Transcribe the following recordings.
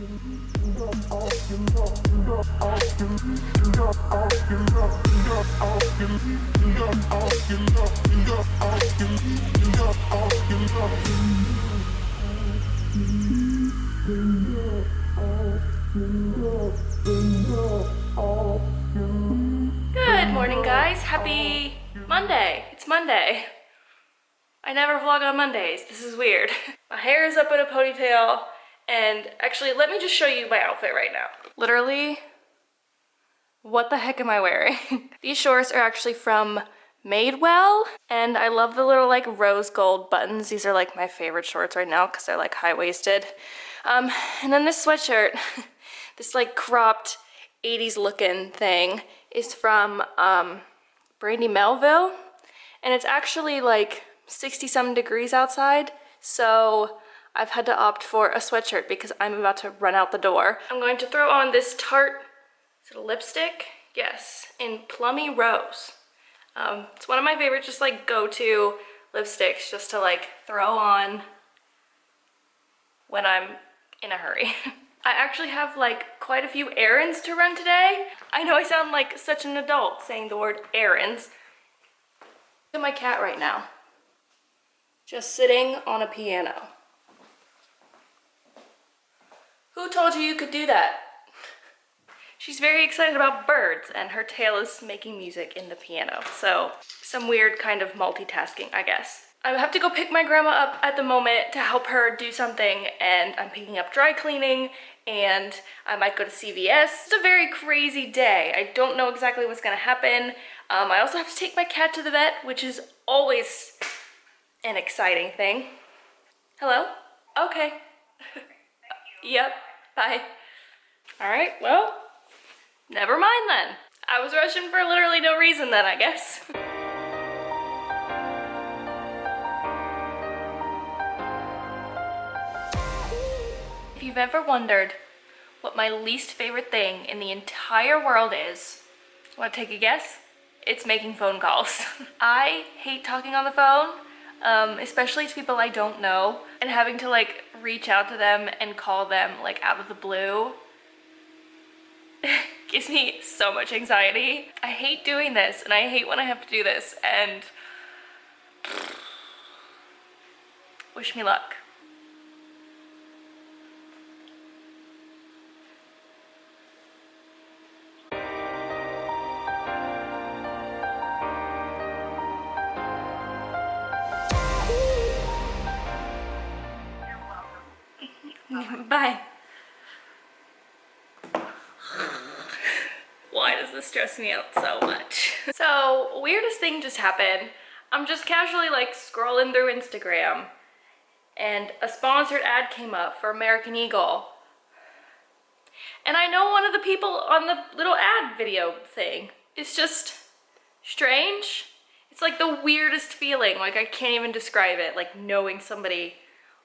Good morning, guys. Happy Monday. It's Monday. I never vlog on Mondays. This is weird. My hair is up in a ponytail, and actually, let me just show you my outfit right now. Literally, what the heck am I wearing? These shorts are actually from Madewell, and I love the little like rose gold buttons. These are like my favorite shorts right now because they're like high-waisted. And then this sweatshirt, this like cropped 80s looking thing is from Brandy Melville, and it's actually like 60-some degrees outside, so I've had to opt for a sweatshirt because I'm about to run out the door. I'm going to throw on this Tarte, is it a lipstick? Yes, in Plummy Rose. It's one of my favorite just like go-to lipsticks just to like throw on when I'm in a hurry. I actually have like quite a few errands to run today. I know I sound like such an adult saying the word errands. Look at my cat right now, just sitting on a piano. Who told you could do that? She's very excited about birds and her tail is making music in the piano. So some weird kind of multitasking, I guess. I have to go pick my grandma up at the moment to help her do something, and I'm picking up dry cleaning, and I might go to CVS. It's a very crazy day. I don't know exactly what's gonna happen. I also have to take my cat to the vet, which is always an exciting thing. Hello? Okay. Yep, bye. All right, well, never mind then. I was rushing for literally no reason then, I guess. If you've ever wondered what my least favorite thing in the entire world is, want to take a guess? It's making phone calls. I hate talking on the phone, especially to people I don't know, and having to like reach out to them and call them like out of the blue gives me so much anxiety. I hate doing this, and I hate when I have to do this, and wish me luck. Bye. Why does this stress me out so much? So, weirdest thing just happened. I'm just casually like scrolling through Instagram, and a sponsored ad came up for American Eagle. And I know one of the people on the little ad video thing. It's just strange. It's like the weirdest feeling. Like I can't even describe it, like knowing somebody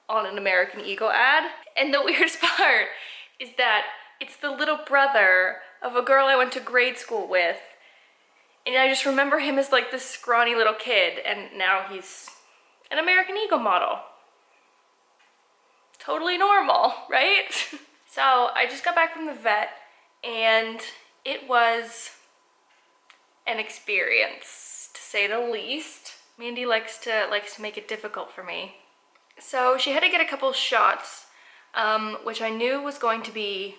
on an American Eagle ad. And the weirdest part is that it's the little brother of a girl I went to grade school with. And I just remember him as like this scrawny little kid, and now he's an American Eagle model. Totally normal, right? So I just got back from the vet, and it was an experience, to say the least. Mandy likes to make it difficult for me. So she had to get a couple shots, which I knew was going to be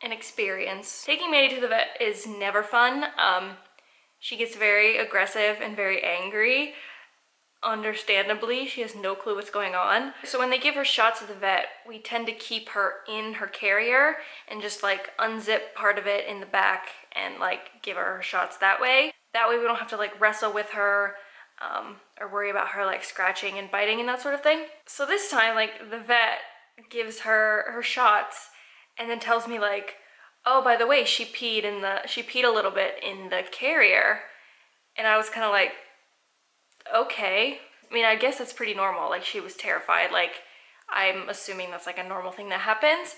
an experience. Taking Mandy to the vet is never fun. She gets very aggressive and very angry. Understandably, she has no clue what's going on. So when they give her shots at the vet, we tend to keep her in her carrier and just like unzip part of it in the back and like give her shots that way. That way we don't have to like wrestle with her or worry about her like scratching and biting and that sort of thing. So this time, like, the vet gives her shots and then tells me like, oh, by the way, she peed a little bit in the carrier. And I was kind of like, okay. I mean, I guess that's pretty normal. Like, she was terrified. Like, I'm assuming that's like a normal thing that happens.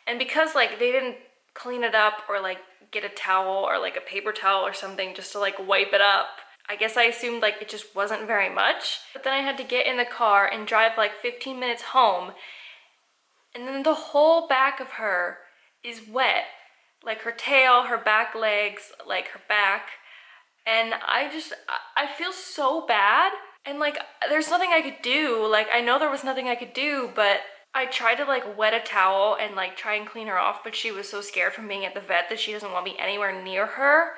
And because like they didn't clean it up or like get a towel or like a paper towel or something just to like wipe it up, I guess I assumed like it just wasn't very much. But then I had to get in the car and drive like 15 minutes home. and then the whole back of her is wet. Like her tail, her back legs, like her back. And I feel so bad. And like, there's nothing I could do. Like, I know there was nothing I could do, but I tried to like wet a towel and like try and clean her off, but she was so scared from being at the vet that she doesn't want me anywhere near her.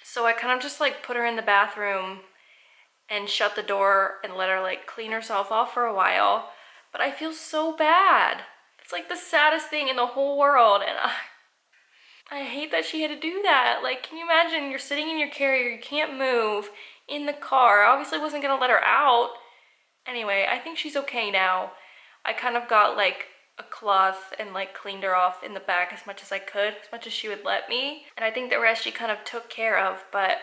So I kind of just like put her in the bathroom and shut the door and let her like clean herself off for a while. But I feel so bad. It's like the saddest thing in the whole world, and I hate that she had to do that. Like, can you imagine you're sitting in your carrier, you can't move, in the car. I obviously wasn't gonna let her out. Anyway, I think she's okay now. I kind of got like a cloth and like cleaned her off in the back as much as I could, as much as she would let me. And I think the rest she kind of took care of, but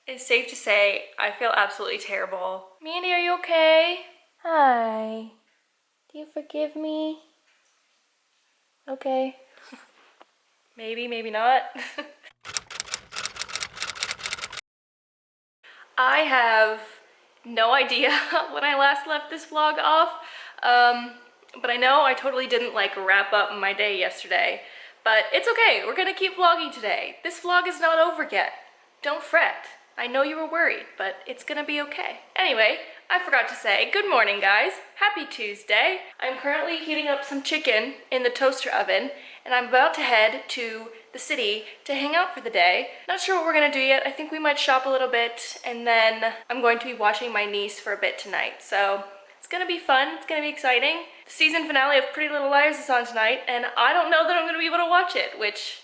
it's safe to say I feel absolutely terrible. Mandy, are you okay? Hi. Do you forgive me? Okay. Maybe, maybe not. I have no idea when I last left this vlog off, but I know I totally didn't like wrap up my day yesterday, but it's okay. We're gonna keep vlogging today. This vlog is not over yet. Don't fret. I know you were worried, but it's gonna be okay. Anyway, I forgot to say good morning, guys. Happy Tuesday. I'm currently heating up some chicken in the toaster oven, and I'm about to head to the city to hang out for the day. Not sure what we're gonna do yet. I think we might shop a little bit, and then I'm going to be watching my niece for a bit tonight. So it's gonna be fun, it's gonna be exciting. The season finale of Pretty Little Liars is on tonight, and I don't know that I'm gonna be able to watch it, which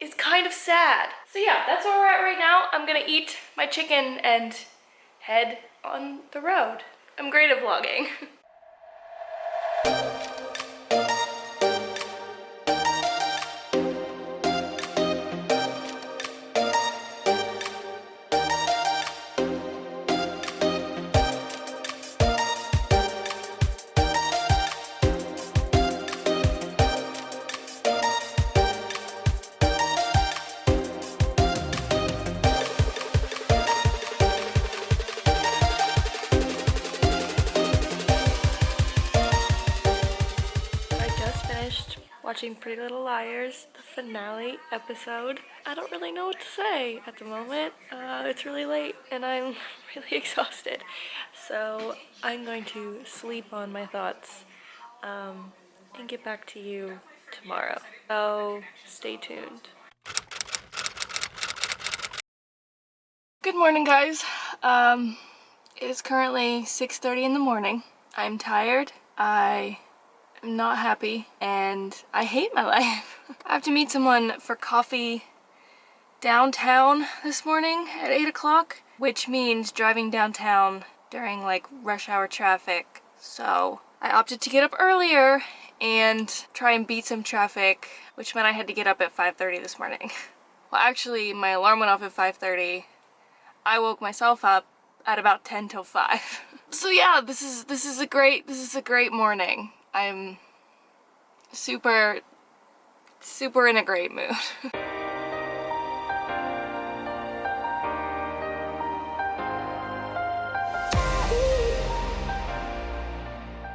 is kind of sad. So yeah, that's where we're at right now. I'm gonna eat my chicken and head on the road. I'm great at vlogging. Watching Pretty Little Liars, the finale episode. I don't really know what to say at the moment. It's really late and I'm really exhausted. So I'm going to sleep on my thoughts and get back to you tomorrow. So stay tuned. Good morning, guys. It is currently 6:30 in the morning. I'm tired. I'm not happy and I hate my life. I have to meet someone for coffee downtown this morning at 8 o'clock, which means driving downtown during like rush hour traffic. So I opted to get up earlier and try and beat some traffic, which meant I had to get up at 5:30 this morning. Well, actually my alarm went off at 5:30. I woke myself up at about 10 till 5. So yeah, this is a great morning. I'm super in a great mood.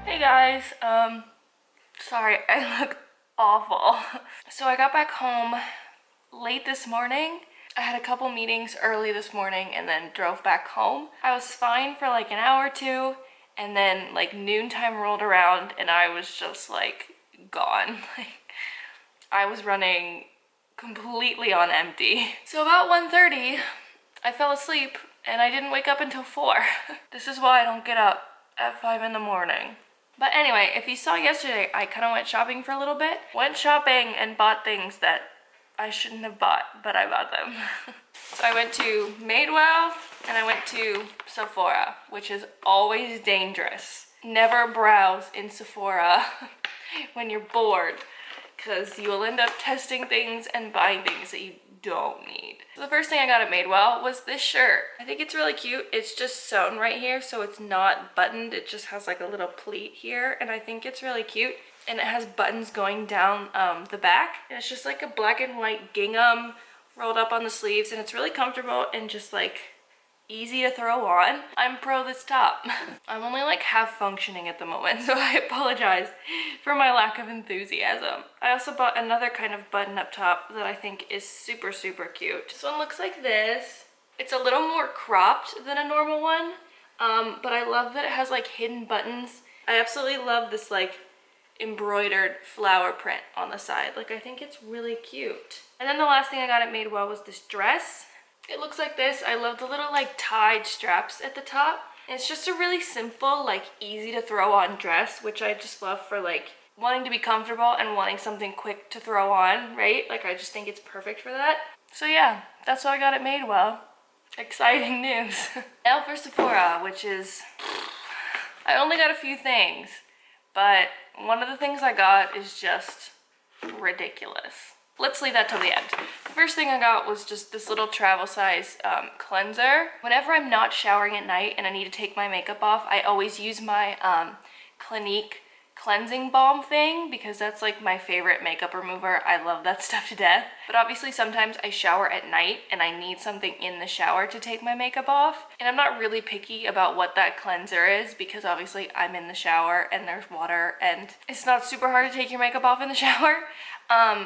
Hey guys, sorry, I look awful. So I got back home late this morning. I had a couple meetings early this morning and then drove back home. I was fine for like an hour or two, and then like noontime rolled around and I was just like gone. Like I was running completely on empty. So about 1:30 I fell asleep and I didn't wake up until 4. This is why I don't get up at 5 in the morning. But anyway, if you saw yesterday, I kind of went shopping for a little bit. Went shopping and bought things that I shouldn't have bought, but I bought them. So I went to Madewell and I went to Sephora, which is always dangerous. Never browse in Sephora when you're bored, because you'll end up testing things and buying things that you don't need. So the first thing I got at Madewell was this shirt. I think it's really cute. It's just sewn right here, so it's not buttoned. It just has like a little pleat here, and I think it's really cute. And it has buttons going down the back. And it's just like a black and white gingham rolled up on the sleeves, and it's really comfortable and just like easy to throw on, I'm pro this top. I'm only like half functioning at the moment, so I apologize for my lack of enthusiasm. I also bought another kind of button-up top that I think is super, super cute. This one looks like this. It's a little more cropped than a normal one, but I love that it has like hidden buttons. I absolutely love this like embroidered flower print on the side. Like, I think it's really cute. And then the last thing I got at Madewell was this dress. It looks like this. I love the little like tied straps at the top. And it's just a really simple, like easy to throw on dress, which I just love for like wanting to be comfortable and wanting something quick to throw on, right? Like, I just think it's perfect for that. So yeah, that's what I got at Madewell. Exciting news. Now for Sephora, which is, I only got a few things, but one of the things I got is just ridiculous. Let's leave that till the end. The first thing I got was just this little travel size cleanser. Whenever I'm not showering at night and I need to take my makeup off, I always use my Clinique cleansing balm thing because that's like my favorite makeup remover. I love that stuff to death. But obviously sometimes I shower at night and I need something in the shower to take my makeup off. And I'm not really picky about what that cleanser is because obviously I'm in the shower and there's water and it's not super hard to take your makeup off in the shower.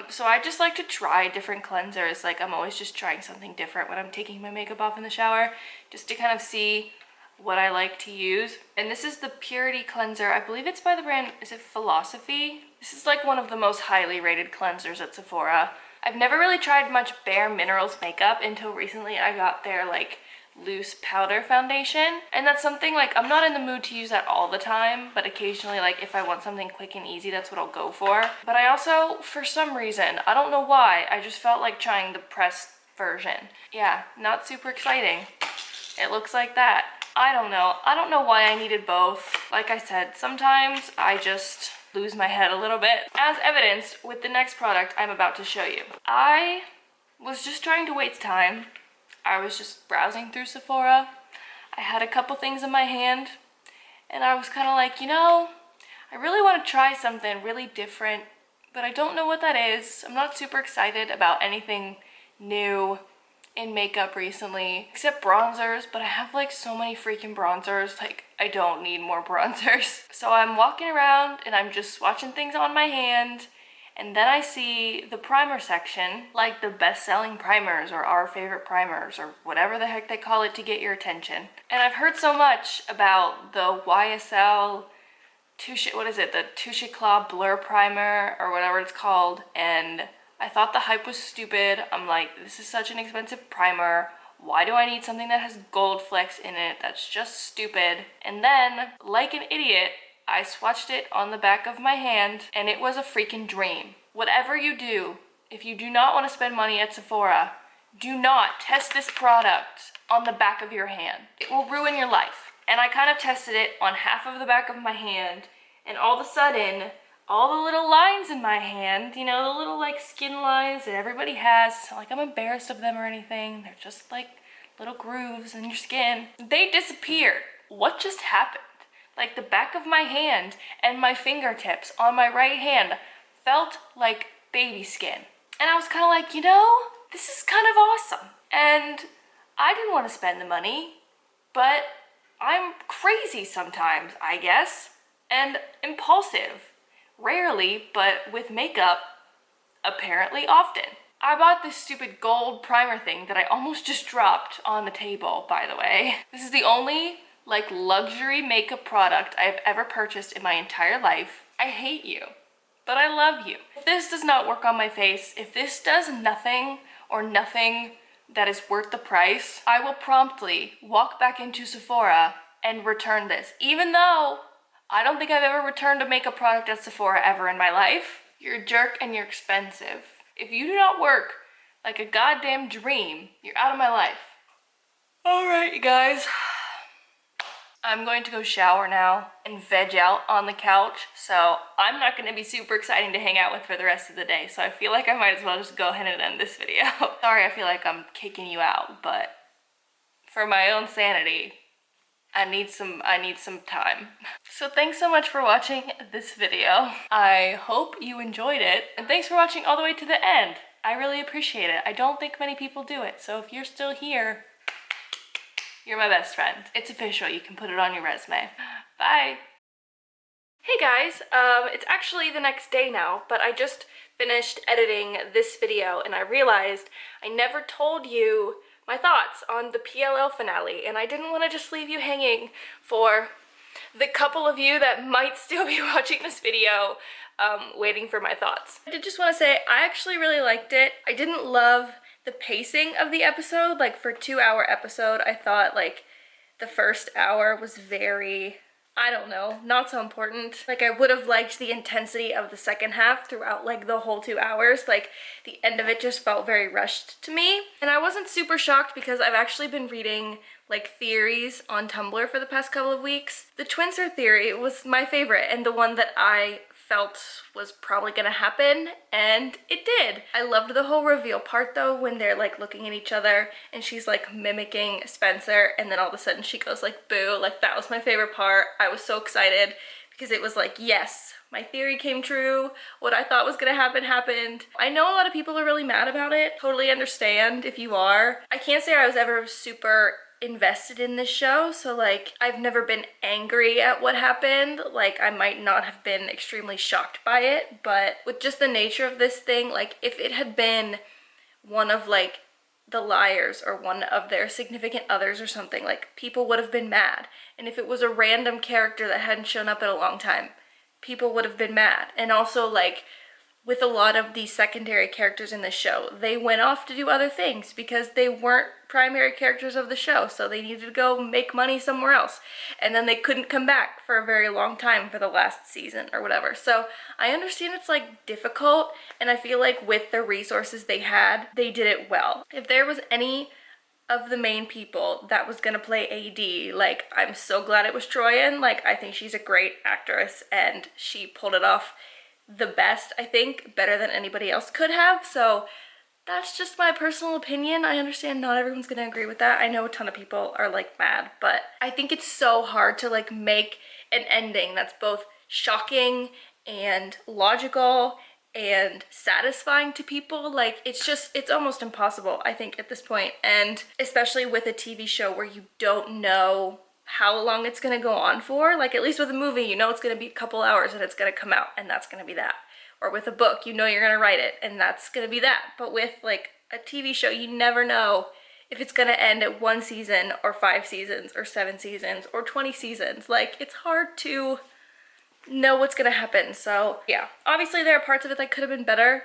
So I just like to try different cleansers. Like, I'm always just trying something different when I'm taking my makeup off in the shower just to kind of see what I like to use. And this is the Purity Cleanser. I believe it's by the brand, is it Philosophy? This is like one of the most highly rated cleansers at Sephora. I've never really tried much Bare Minerals makeup until recently I got their like loose powder foundation. And that's something like, I'm not in the mood to use that all the time, but occasionally like if I want something quick and easy, that's what I'll go for. But I also, for some reason, I don't know why, I just felt like trying the pressed version. Yeah, not super exciting. It looks like that. I don't know why I needed both. Like I said, sometimes I just lose my head a little bit, as evidenced with the next product I'm about to show you. I was just trying to waste time. I was just browsing through Sephora. I had a couple things in my hand and I was kind of like, you know, I really want to try something really different, but I don't know what that is. I'm not super excited about anything new in makeup recently, except bronzers, but I have like so many freaking bronzers, like I don't need more bronzers. So I'm walking around and I'm just swatching things on my hand, and then I see the primer section, like the best-selling primers or our favorite primers or whatever the heck they call it to get your attention. And I've heard so much about the YSL Touche, what is it, the Touche Eclat Blur Primer or whatever it's called, and I thought the hype was stupid. I'm like, this is such an expensive primer. Why do I need something that has gold flecks in it? That's just stupid. And then, like an idiot, I swatched it on the back of my hand and it was a freaking dream. Whatever you do, if you do not want to spend money at Sephora, do not test this product on the back of your hand. It will ruin your life. And I kind of tested it on half of the back of my hand, and all of a sudden, all the little lines in my hand, you know, the little like skin lines that everybody has, it's not like I'm embarrassed of them or anything, they're just like little grooves in your skin, they disappeared. What just happened? Like, the back of my hand and my fingertips on my right hand felt like baby skin. And I was kind of like, you know, this is kind of awesome. And I didn't want to spend the money, but I'm crazy sometimes, I guess, and impulsive. Rarely, but with makeup, apparently often. I bought this stupid gold primer thing that I almost just dropped on the table, by the way. This is the only like luxury makeup product I've ever purchased in my entire life. I hate you, but I love you. If this does not work on my face, if this does nothing or nothing that is worth the price, I will promptly walk back into Sephora and return this, even though I don't think I've ever returned a makeup product at Sephora ever in my life. You're a jerk and you're expensive. If you do not work like a goddamn dream, you're out of my life. All right, you guys. I'm going to go shower now and veg out on the couch, so I'm not going to be super exciting to hang out with for the rest of the day, so I feel like I might as well just go ahead and end this video. Sorry, I feel like I'm kicking you out, but for my own sanity, I need some time. So thanks so much for watching this video. I hope you enjoyed it, and thanks for watching all the way to the end. I really appreciate it. I don't think many people do it, so if you're still here, You're my best friend. It's official. You can put it on your resume. Bye. Hey guys, it's actually the next day now, but I just finished editing this video and I realized I never told you my thoughts on the PLL finale, and I didn't want to just leave you hanging for the couple of you that might still be watching this video waiting for my thoughts. I did just want to say I actually really liked it. I didn't love the pacing of the episode. Like, for a 2-hour episode, I thought like the first hour was very, I don't know, not so important. Like, I would have liked the intensity of the second half throughout like the whole 2 hours. Like, the end of it just felt very rushed to me. And I wasn't super shocked because I've actually been reading like theories on Tumblr for the past couple of weeks. The Twinser theory was my favorite and the one that I felt was probably gonna happen, and it did. I loved the whole reveal part though, when they're like looking at each other and she's like mimicking Spencer, and then all of a sudden she goes like boo. Like, that was my favorite part. I was so excited because it was like, yes, my theory came true. What I thought was gonna happen happened. I know a lot of people are really mad about it. Totally understand if you are. I can't say I was ever super invested in this show, so like I've never been angry at what happened. Like, I might not have been extremely shocked by it, but with just the nature of this thing, like if it had been one of like the liars or one of their significant others or something, like people would have been mad. And if it was a random character that hadn't shown up in a long time, people would have been mad. And also, like, with a lot of these secondary characters in the show, they went off to do other things because they weren't primary characters of the show, so they needed to go make money somewhere else. And then they couldn't come back for a very long time for the last season or whatever. So I understand it's like difficult, and I feel like with the resources they had, they did it well. If there was any of the main people that was gonna play AD, like, I'm so glad it was Troyan. Like, I think she's a great actress and she pulled it off the best, I think, better than anybody else could have. So that's just my personal opinion. I understand not everyone's gonna agree with that. I know a ton of people are like mad, but I think it's so hard to like make an ending that's both shocking and logical and satisfying to people. Like, it's almost impossible, I think, at this point. And especially with a TV show where you don't know how long it's gonna go on for. Like, at least with a movie, you know it's gonna be a couple hours and it's gonna come out, and that's gonna be that. Or with a book, you know you're gonna write it and that's gonna be that. But with like a TV show, you never know if it's gonna end at 1 season or 5 seasons or 7 seasons or 20 seasons. Like, it's hard to know what's gonna happen. So yeah, obviously there are parts of it that could have been better,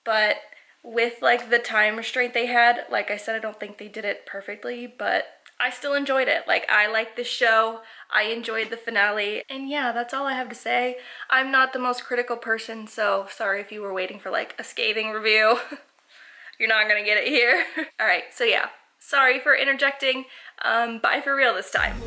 but with like the time restraint they had, like I said, I don't think they did it perfectly, but I still enjoyed it. Like, I like this show. I enjoyed the finale. And yeah, that's all I have to say. I'm not the most critical person, so sorry if you were waiting for like a scathing review. You're not gonna get it here. All right, so yeah, sorry for interjecting. Bye for real this time.